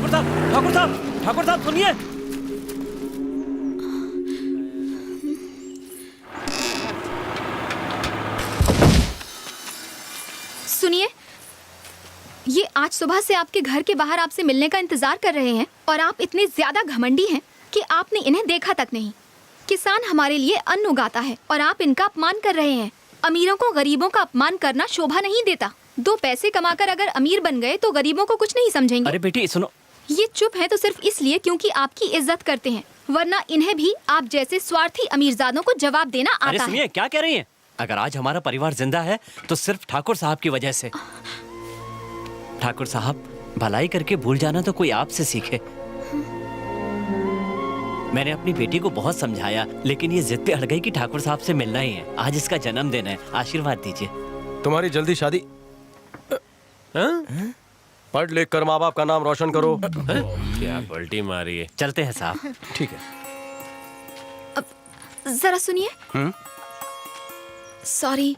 ठाकुर साहब, ठाकुर साहब, ठाकुर साहब सुनिए। सुनिए, ये आज सुबह से आपके घर के बाहर आपसे मिलने का इंतजार कर रहे हैं और आप इतने ज्यादा घमंडी हैं कि आपने इन्हें देखा तक नहीं। किसान हमारे लिए अन्न उगाता है और आप इनका अपमान कर रहे हैं। अमीरों को गरीबों का अपमान करना शोभा नहीं देता। 2 पैसे कमाकर अगर अमीर बन गए तो गरीबों को कुछ नहीं समझेंगे। अरे बेटी सुनो, ये चुप है तो सिर्फ इसलिए क्योंकि आपकी इज्जत करते हैं, वरना इन्हें भी आप जैसे स्वार्थी अमीरजादों को जवाब देना अरे आता है। सुनिए, क्या कह रही हैं? अगर आज हमारा परिवार जिंदा है तो सिर्फ ठाकुर साहब की वजह से। ठाकुर साहब, भलाई करके भूल जाना तो कोई आपसे सीखे। मैंने अपनी बेटी को बहुत समझाया, लेकिन ये जिद पे अड़ गई कि ठाकुर साहब से मिलना ही है। आज इसका जन्मदिन है, आशीर्वाद दीजिए। तुम्हारी जल्दी शादी। पढ़ लिख कर माँ बाप का नाम रोशन करो। क्या पलटी मारी है। चलते हैं साहब। ठीक है। जरा सुनिए। सॉरी।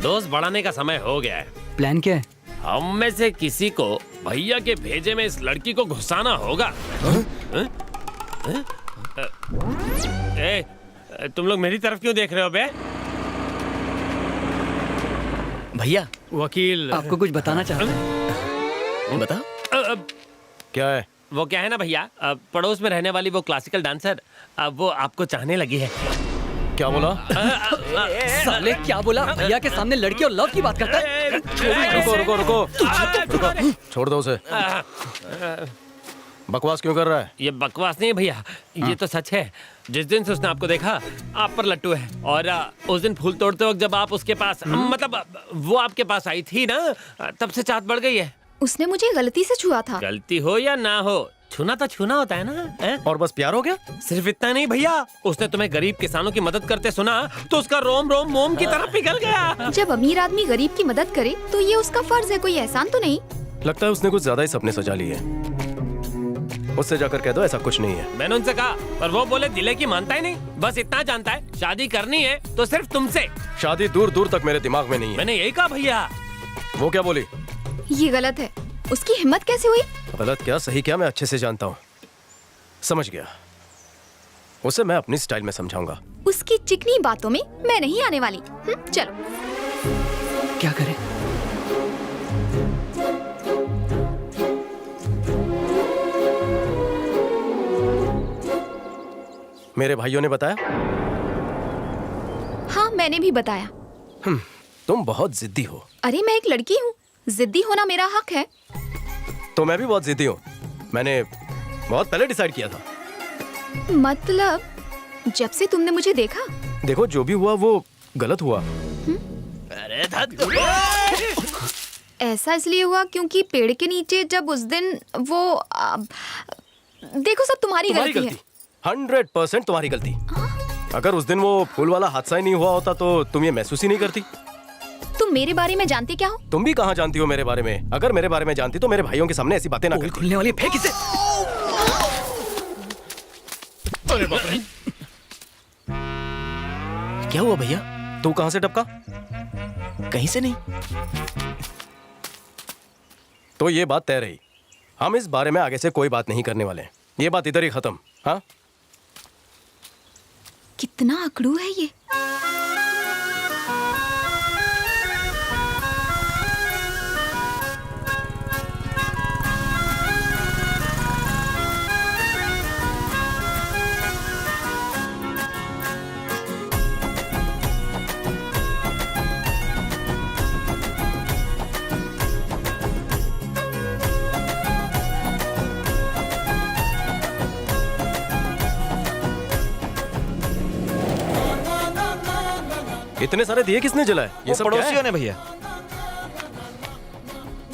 दोस्त बढ़ाने का समय हो गया है। प्लान क्या है? हम में से किसी को भैया के भेजे में इस लड़की को घुसाना होगा। ए, तुम लोग मेरी तरफ क्यों देख रहे हो बे? भैया, वकील आपको कुछ बताना चाहता हूँ। बताओ। क्या है? वो क्या है ना भैया, पड़ोस में रहने वाली वो क्लासिकल डांसर, वो आपको चाहने लगी है। क्या बोला? साले क्या बोला? भैया के सामने लड़की और लव की बात करता है। रुको रुको रुको रुको, छोड़ दो उसे। बकवास क्यों कर रहा है? ये बकवास नहीं है भैया, ये तो सच है। जिस दिन से उसने आपको देखा, आप पर लट्टू है। और उस दिन फूल तोड़ते वक्त जब आप उसके पास, मतलब वो आपके पास आई थी ना, तब से चाहत बढ़ गई है। उसने मुझे गलती से छुआ था। गलती हो या ना हो, छूना तो छूना होता है ना। और बस प्यार हो गया? सिर्फ इतना नहीं भैया, उसने तुम्हें गरीब किसानों की मदद करते सुना तो उसका रोम रोम मोम की तरह पिघल गया। जब अमीर आदमी गरीब की मदद करे तो ये उसका फर्ज है, कोई एहसान तो नहीं। लगता है उसने कुछ ज्यादा ही सपने सजा लिए। उससे जाकर कह दो ऐसा कुछ नहीं है। मैंने उनसे कहा, पर वो बोले दिले की मानता ही नहीं। बस इतना जानता है शादी करनी है तो सिर्फ तुमसे। शादी दूर दूर तक मेरे दिमाग में नहीं है। मैंने यही कहा भैया। वो क्या बोली? ये गलत है। उसकी हिम्मत कैसे हुई? गलत क्या सही क्या मैं अच्छे से जानता हूँ। समझ गया। उसे मैं अपनी स्टाइल में समझाऊंगा। उसकी चिकनी बातों में मैं नहीं आने वाली। चलो। क्या करें? मेरे भाइयों ने बताया? हाँ, मैंने भी बताया। तुम बहुत जिद्दी हो। अरे मैं एक लड़की हूँ, जिद्दी होना मेरा हक है। तो मैं भी बहुत जिद्दी हूँ। मैंने बहुत पहले डिसाइड किया था। मतलब जब से तुमने मुझे देखा? देखो, जो भी हुआ वो गलत हुआ। अरे ऐसा इसलिए हुआ क्योंकि पेड़ के नीचे जब उस दिन वो देखो, सब तुम्हारी गलती है। 100% तुम्हारी गलती। अगर उस दिन वो फूल वाला हादसा ही नहीं हुआ होता तो तुम ये महसूस ही नहीं करती। तुम मेरे बारे में जानती क्या हो? तुम भी कहाँ जानती हो मेरे बारे में? अगर मेरे बारे में जानती तो मेरे भाइयों के सामने ऐसी बातें ना करती। खुलने वाली, फेंक इसे। अरे बाप रे। क्या हुआ भैया? तू कहाँ से टपका? कहीं से नहीं। तो ये बात तय रही। हम इस बारे में आगे से कोई बात नहीं करने वाले हैं। ये बात इधर ही खत्म। हाँ? कितना अकड़ू है ये। इतने सारे दिए किसने जलाए? ये सब क्या है? पड़ोसियों ने भैया।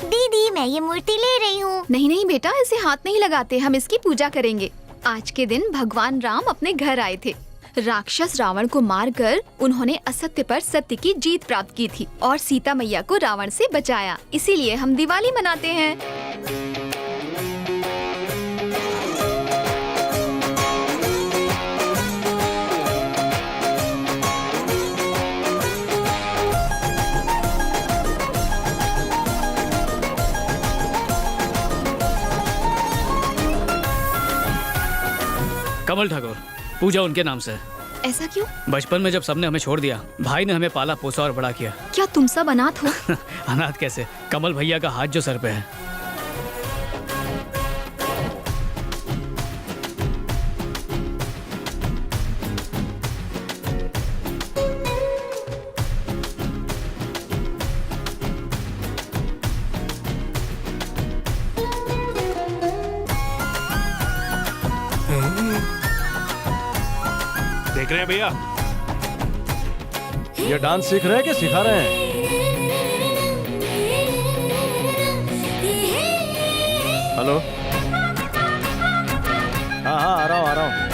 दीदी, मैं ये मूर्ति ले रही हूँ। नहीं नहीं बेटा, इसे हाथ नहीं लगाते, हम इसकी पूजा करेंगे। आज के दिन भगवान राम अपने घर आए थे। राक्षस रावण को मारकर उन्होंने असत्य पर सत्य की जीत प्राप्त की थी और सीता मैया को रावण से बचाया। इसीलिए हम दिवाली मनाते हैं। कमल ठाकुर, पूजा उनके नाम से है। ऐसा क्यों? बचपन में जब सबने हमें छोड़ दिया, भाई ने हमें पाला पोसा और बड़ा किया। क्या तुम सब अनाथ हो? अनाथ कैसे, कमल भैया का हाथ जो सर पे है। देख रहे हैं भैया? ये डांस सीख रहे हैं कि सिखा रहे हैं? हेलो। हाँ हाँ, आ रहा हूँ।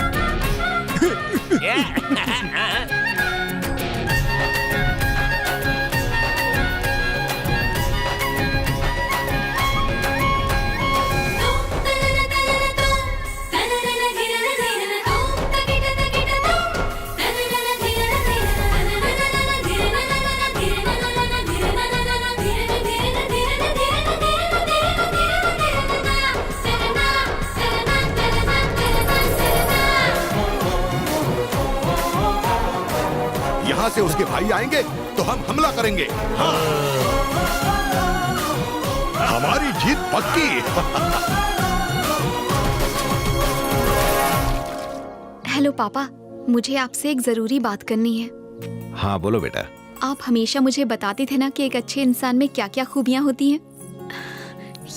यहाँ से उसके भाई आएंगे तो हम हमला करेंगे। हाँ। हमारी जीत पक्की। हेलो पापा, मुझे आपसे एक जरूरी बात करनी है। हाँ बोलो बेटा। आप हमेशा मुझे बताते थे ना कि एक अच्छे इंसान में क्या क्या खूबियाँ होती हैं।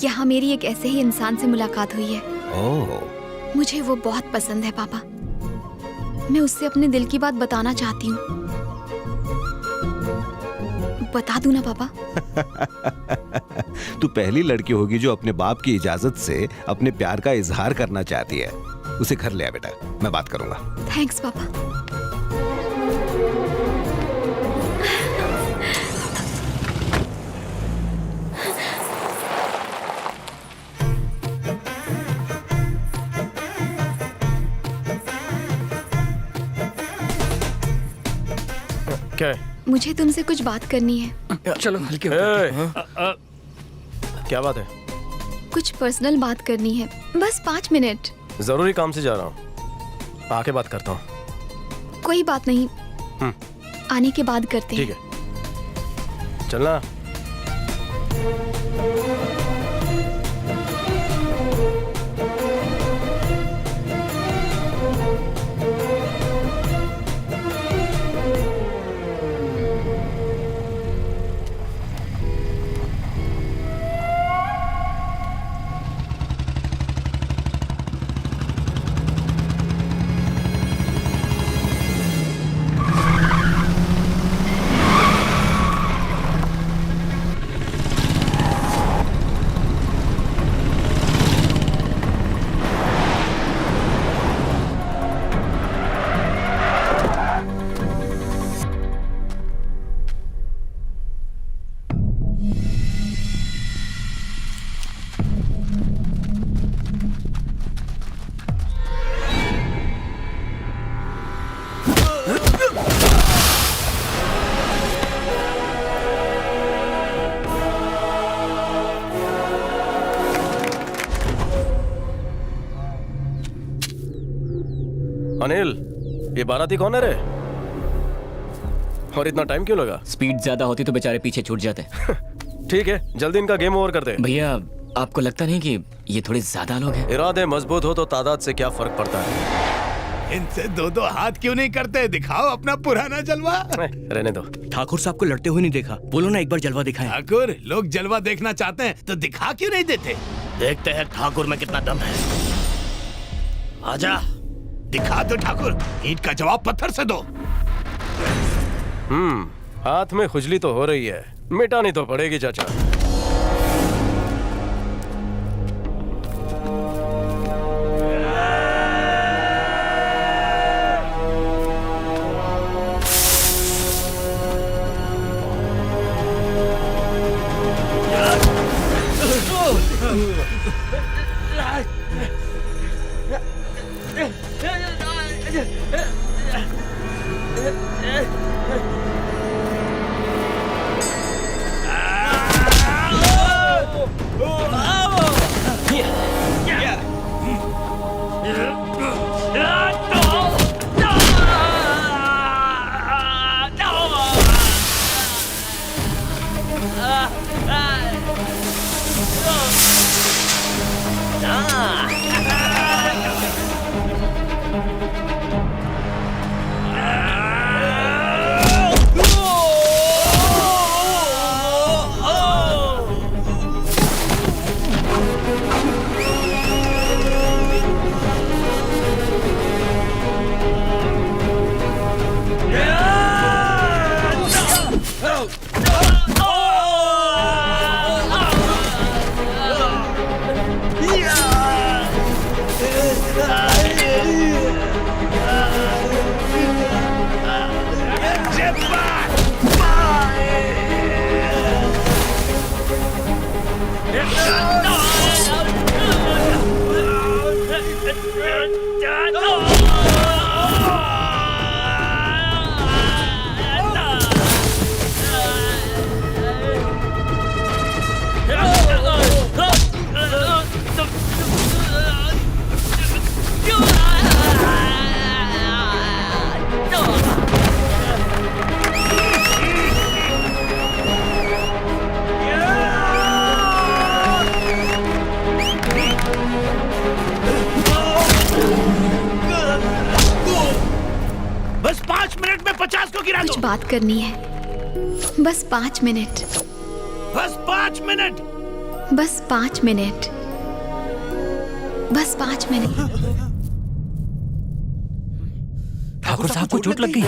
यहाँ मेरी एक ऐसे ही इंसान से मुलाकात हुई है। ओह। मुझे वो बहुत पसंद है पापा। मैं उससे अपने दिल की बात बताना चाहती हूँ। बता दूं ना पापा? तू पहली लड़की होगी जो अपने बाप की इजाजत से अपने प्यार का इजहार करना चाहती है। उसे घर ले आ बेटा, मैं बात करूंगा। थैंक्स पापा। क्या है? मुझे तुमसे कुछ बात करनी है। चलो हल्के हो। क्या बात है? कुछ पर्सनल बात करनी है, बस 5 मिनट। जरूरी काम से जा रहा हूँ, आके बात करता हूँ। कोई बात नहीं, आने के बाद करते हैं। ठीक है, चलना। अनिल, ये बाराती कौन है रे? और इतना टाइम क्यों लगा? स्पीड ज्यादा होती तो बेचारे पीछे छूट जाते। ठीक है, जल्दी इनका गेम ओवर कर दे। भैया, आपको लगता नहीं कि ये थोड़े ज्यादा लोग हैं? इरादे मजबूत हो तो तादाद से क्या फर्क पड़ता है? इनसे दो दो हाथ क्यों नहीं करते? दिखाओ अपना पुराना जलवा। रहने दो। ठाकुर साहब को लड़ते हुए नहीं देखा, बोलो ना एक बार जलवा दिखाएं। ठाकुर, लोग जलवा देखना चाहते हैं तो दिखा क्यों नहीं देते? देखते हैं ठाकुर में कितना दम है। आजा, दिखा दो ठाकुर। ईंट का जवाब पत्थर से दो। हाथ में खुजली तो हो रही है, मिटानी तो पड़ेगी चाचा। बस 5 मिनट में 50 को गिरा कुछ दो। बात करनी है, बस 5 मिनट, बस 5 मिनट। बस 5 मिनट, बस 5 मिनट। ठाकुर साहब को चोट लग गई।